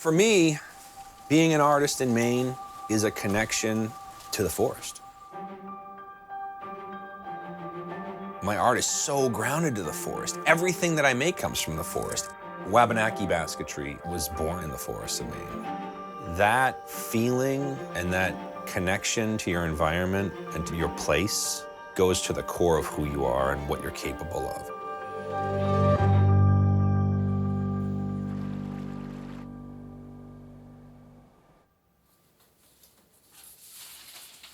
For me, being an artist in Maine is a connection to the forest. My art is so grounded to the forest. Everything that I make comes from the forest. Wabanaki Basketry was born in the forests of Maine. That feeling and that connection to your environment and to your place goes to the core of who you are and what you're capable of.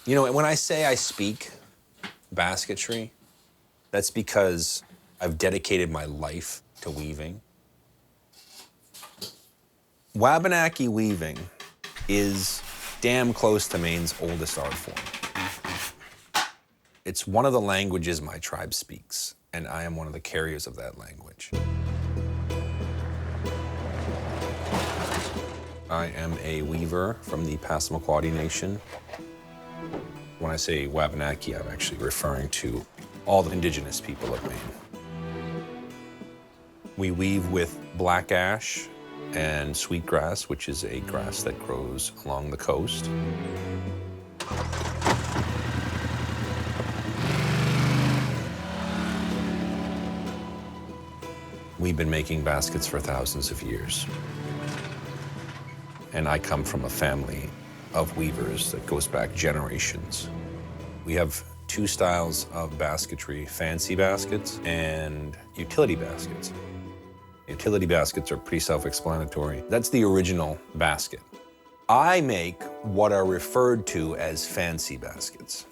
You know, when I say I speak basketry, that's because I've dedicated my life to weaving. Wabanaki weaving is damn close to Maine's oldest art form. It's one of the languages my tribe speaks, and I am one of the carriers of that language. I am a weaver from the Passamaquoddy Nation. When I say Wabanaki, I'm actually referring to all the indigenous people of Maine. We weave with black ash and sweetgrass, which is a grass that grows along the coast. We've been making baskets for thousands of years. And I come from a family of weavers that goes back generations. We have two styles of basketry, fancy baskets and utility baskets. Utility baskets are pretty self-explanatory. That's the original basket. I make what are referred to as fancy baskets.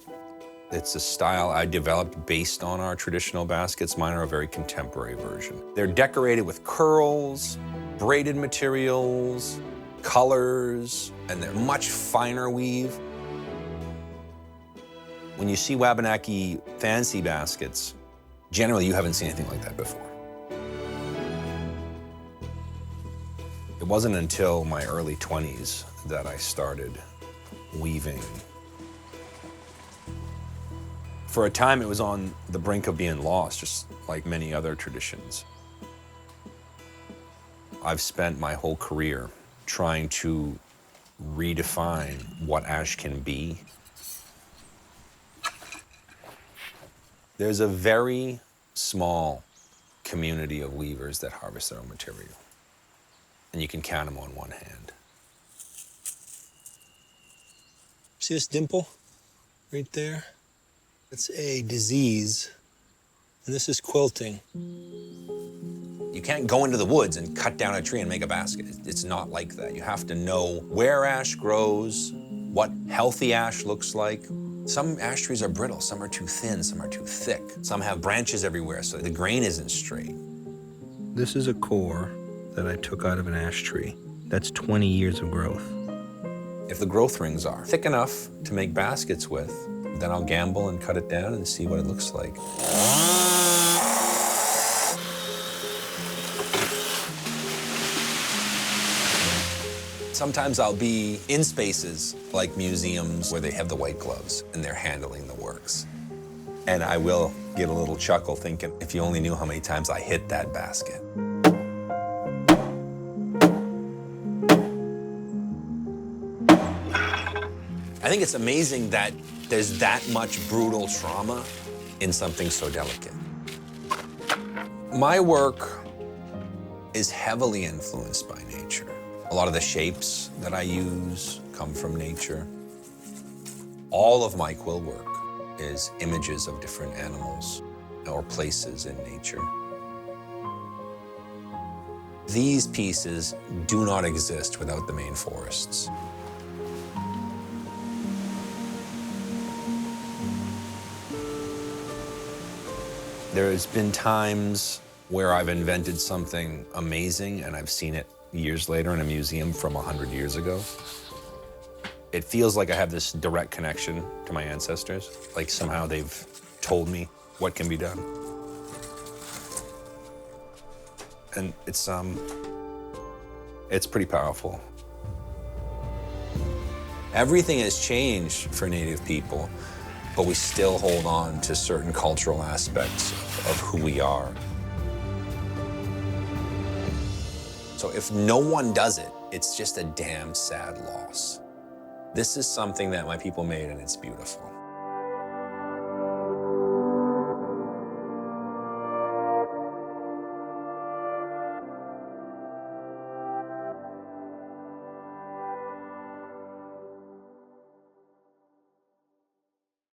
It's a style I developed based on our traditional baskets. Mine are a very contemporary version. They're decorated with curls, braided materials, colors, and they're much finer weave. When you see Wabanaki fancy baskets, generally you haven't seen anything like that before. It wasn't until my early 20s that I started weaving. For a time, it was on the brink of being lost, just like many other traditions. I've spent my whole career trying to redefine what ash can be. There's a very small community of weavers that harvest their own material, and you can count them on one hand. See this dimple right there? It's a disease, and this is quilting. You can't go into the woods and cut down a tree and make a basket. It's not like that. You have to know where ash grows, what healthy ash looks like. Some ash trees are brittle, some are too thin, some are too thick. Some have branches everywhere, so the grain isn't straight. This is a core that I took out of an ash tree. That's 20 years of growth. If the growth rings are thick enough to make baskets with, then I'll gamble and cut it down and see what it looks like. Sometimes I'll be in spaces like museums where they have the white gloves and they're handling the works. And I will get a little chuckle thinking, if you only knew how many times I hit that basket. I think it's amazing that there's that much brutal trauma in something so delicate. My work is heavily influenced by nature. A lot of the shapes that I use come from nature. All of my quill work is images of different animals or places in nature. These pieces do not exist without the Maine forests. There's been times where I've invented something amazing and I've seen it years later in a museum from 100 years ago. It feels like I have this direct connection to my ancestors, like somehow they've told me what can be done. And it's pretty powerful. Everything has changed for Native people, but we still hold on to certain cultural aspects of who we are. So So if no one does it, it's just a damn sad loss. This is something that my people made, and it's beautiful.